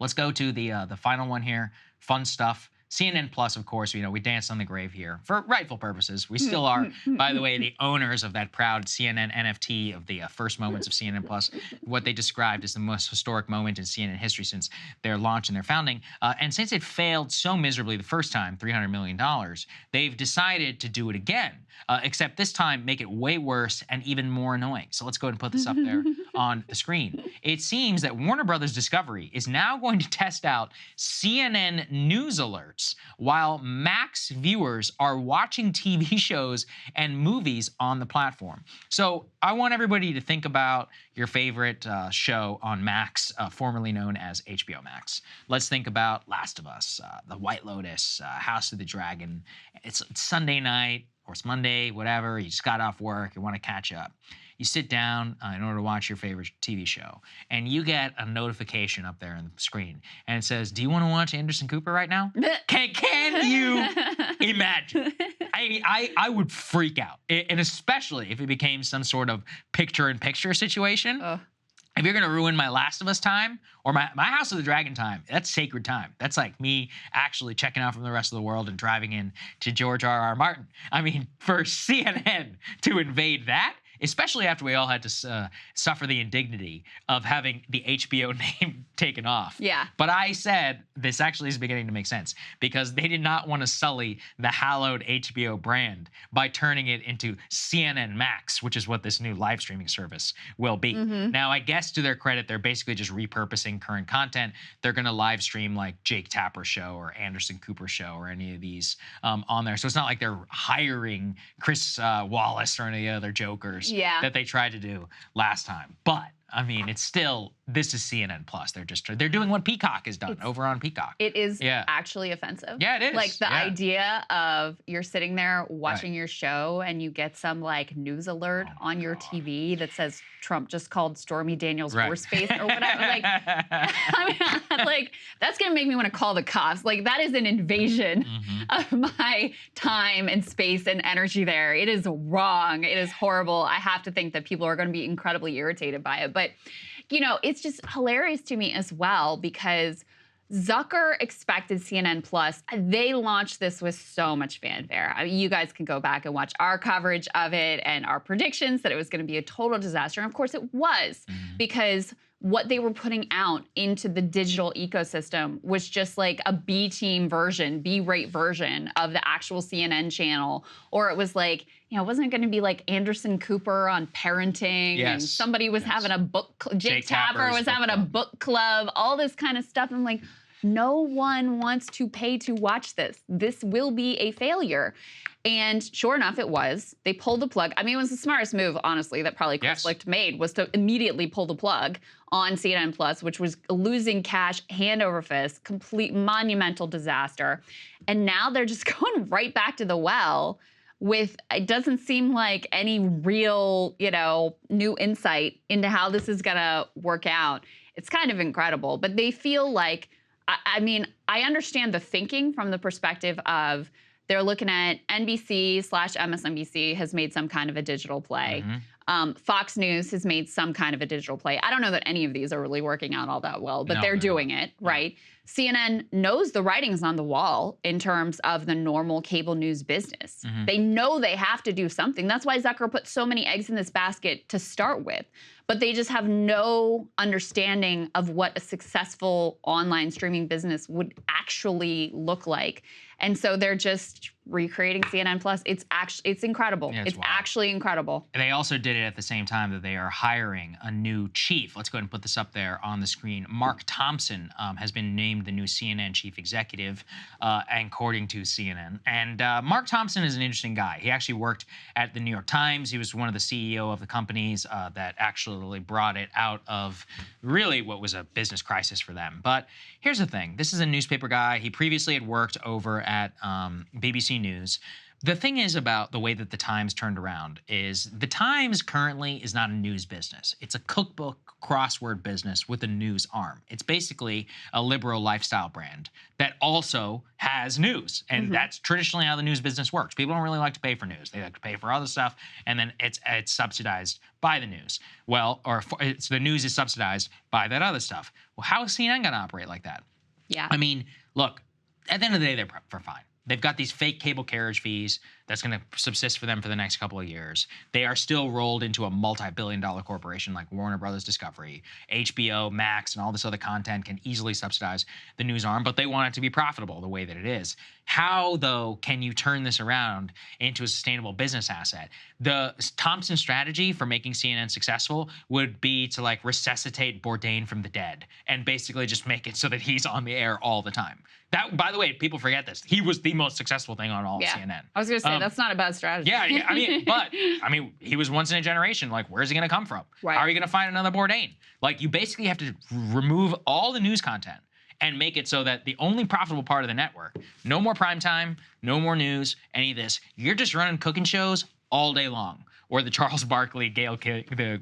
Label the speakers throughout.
Speaker 1: Let's go to the final one here. Fun stuff. CNN Plus, of course, we danced on the grave here for rightful purposes. We still are, by the way, the owners of that proud CNN NFT of the first moments of CNN Plus, what they described as the most historic moment in CNN history since their launch and their founding. And since it failed so miserably the first time, $300 million, they've decided to do it again, except this time make it way worse and even more annoying. So let's go ahead and put this up there on the screen. It seems that Warner Brothers Discovery is now going to test out CNN news alerts while Max viewers are watching TV shows and movies on the platform. So I want everybody to think about your favorite show on Max, formerly known as HBO Max. Let's think about Last of Us, The White Lotus, House of the Dragon. It's Sunday night, or it's Monday, whatever. You just got off work, you want to catch up. You sit down in order to watch your favorite TV show, and you get a notification up there on the screen, and it says, "Do you want to watch Anderson Cooper right now?" Can you imagine? I would freak out, and especially if it became some sort of picture-in-picture situation. If you're going to ruin my Last of Us time or my House of the Dragon time, that's sacred time. That's like me actually checking out from the rest of the world and driving in to George R.R. Martin. I mean, for CNN to invade that, especially after we all had to suffer the indignity of having the HBO name taken off.
Speaker 2: Yeah.
Speaker 1: But I said, this actually is beginning to make sense, because they did not want to sully the hallowed HBO brand by turning it into CNN Max, which is what this new live streaming service will be. Now, I guess to their credit, they're basically just repurposing current content. They're going to live stream like Jake Tapper Show or Anderson Cooper Show or any of these on there. So it's not like they're hiring Chris Wallace or any other jokers that they tried to do last time. But I mean, it's still, this is CNN Plus. They're doing what Peacock has done over on Peacock.
Speaker 2: It is actually offensive.
Speaker 1: Yeah, it is.
Speaker 2: Like the idea of you're sitting there watching your show and you get some like news alert on your TV that says Trump just called Stormy Daniels horse face or whatever. Like, I mean, like that's gonna make me want to call the cops. Like that is an invasion of my time and space and energy there. It is wrong. It is horrible. I have to think that people are going to be incredibly irritated by it. But, you know, it's just hilarious to me as well because Zucker expected CNN Plus. They launched this with so much fanfare. I mean, you guys can go back and watch our coverage of it and our predictions that it was going to be a total disaster. And of course it was, because what they were putting out into the digital ecosystem was just like a B-team version, B-rate version of the actual CNN channel. Or it was like, you know, it wasn't going to be like Anderson Cooper on parenting and somebody was having a book, Jake Tapper was having a book club, all this kind of stuff. I'm like, no one wants to pay to watch this. This will be a failure. And sure enough, it was. They pulled the plug. I mean, it was the smartest move, honestly, that probably Krystal made, was to immediately pull the plug on CNN Plus, which was losing cash hand over fist, complete monumental disaster. And now they're just going right back to the well with, it doesn't seem like any real, you know, new insight into how this is going to work out. It's kind of incredible, but they feel like, I mean, I understand the thinking from the perspective of they're looking at NBC/MSNBC has made some kind of a digital play. Fox News has made some kind of a digital play. I don't know that any of these are really working out all that well, but they're doing it, right? CNN knows the writing's on the wall in terms of the normal cable news business. They know they have to do something. That's why Zucker put so many eggs in this basket to start with. But they just have no understanding of what a successful online streaming business would actually look like. And so they're just recreating CNN Plus. It's incredible. Yeah, it's actually incredible.
Speaker 1: And they also did it at the same time that they are hiring a new chief. Let's go ahead and put this up there on the screen. Mark Thompson has been named the new CNN chief executive, according to CNN. And Mark Thompson is an interesting guy. He actually worked at the New York Times. He was one of the CEO of the companies that actually brought it out of really what was a business crisis for them. But here's the thing. This is a newspaper guy. He previously had worked over at BBC News. The thing is about the way that the Times turned around is the Times currently is not a news business. It's a cookbook crossword business with a news arm. It's basically a liberal lifestyle brand that also has news. And that's traditionally how the news business works. People don't really like to pay for news. They like to pay for other stuff, and then it's subsidized by the news. Well, the news is subsidized by that other stuff. Well, how is CNN going to operate like that?
Speaker 2: Yeah.
Speaker 1: I mean, look, at the end of the day, they're fine. They've got these fake cable carriage fees that's going to subsist for them for the next couple of years. They are still rolled into a multi-billion-dollar corporation like Warner Brothers Discovery. HBO, Max, and all this other content can easily subsidize the news arm, but they want it to be profitable the way that it is. How, though, can you turn this around into a sustainable business asset? The Thompson strategy for making CNN successful would be to like resuscitate Bourdain from the dead and basically just make it so that he's on the air all the time. That, by the way, people forget this. He was the most successful thing on all of CNN.
Speaker 2: I was going to say, that's not a bad strategy.
Speaker 1: Yeah, I mean, he was once in a generation. Like, where's he going to come from?
Speaker 2: Right.
Speaker 1: How are you going to find another Bourdain? Like, you basically have to remove all the news content and make it so that the only profitable part of the network, no more prime time, no more news, any of this. You're just running cooking shows all day long. Or the Charles Barkley,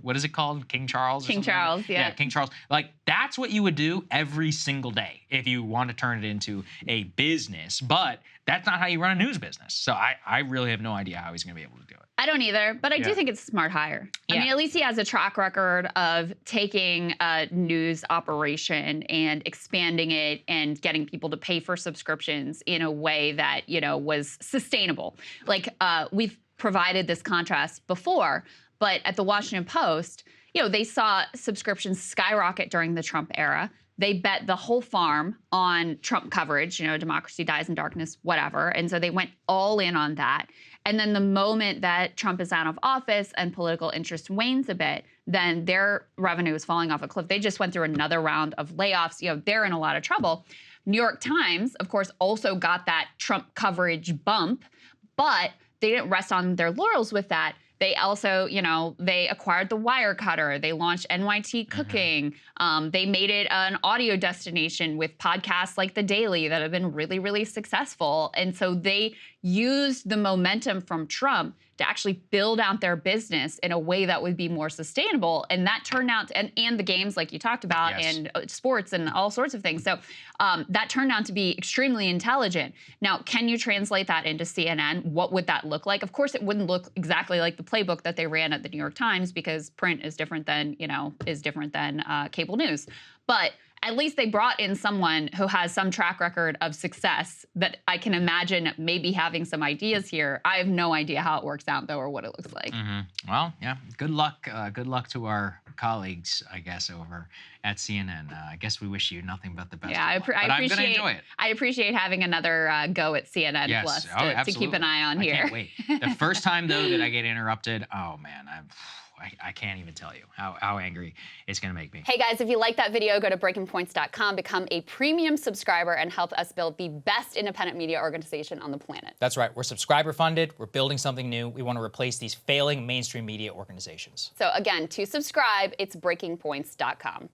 Speaker 1: what is it called? King Charles?
Speaker 2: King Charles, yeah.
Speaker 1: Yeah, King Charles. Like, that's what you would do every single day if you want to turn it into a business. But that's not how you run a news business. So I really have no idea how he's going to be able to do it.
Speaker 2: I don't either, but I do think it's a smart hire. I mean, at least he has a track record of taking a news operation and expanding it and getting people to pay for subscriptions in a way that, was sustainable. Like, we've provided this contrast before, but at the Washington Post, they saw subscriptions skyrocket during the Trump era. They bet the whole farm on Trump coverage, democracy dies in darkness, whatever. And so they went all in on that. And then the moment that Trump is out of office and political interest wanes a bit, then their revenue is falling off a cliff. They just went through another round of layoffs. They're in a lot of trouble. New York Times, of course, also got that Trump coverage bump, but they didn't rest on their laurels with that. They also, they acquired the Wirecutter. They launched NYT Cooking. They made it an audio destination with podcasts like The Daily that have been really, really successful. And so they used the momentum from Trump to actually build out their business in a way that would be more sustainable. And that turned out, and the games like you talked about, and sports and all sorts of things. So that turned out to be extremely intelligent. Now, can you translate that into CNN? What would that look like? Of course, it wouldn't look exactly like the playbook that they ran at the New York Times because print is different than, cable news. But at least they brought in someone who has some track record of success that I can imagine maybe having some ideas here. I have no idea how it works out, though, or what it looks like.
Speaker 1: Well, yeah, good luck. Good luck to our colleagues, I guess, over at CNN. I guess we wish you nothing but the best.
Speaker 2: Yeah,
Speaker 1: but I'm going to enjoy it.
Speaker 2: I appreciate having another go at CNN Plus to keep an eye on here.
Speaker 1: I can't wait. The first time, though, that I get interrupted, oh, man, I can't even tell you how angry it's going to make me.
Speaker 2: Hey, guys, if you like that video, go to breakingpoints.com, become a premium subscriber, and help us build the best independent media organization on the planet.
Speaker 3: That's right. We're subscriber funded. We're building something new. We want to replace these failing mainstream media organizations.
Speaker 2: So, again, to subscribe, it's breakingpoints.com.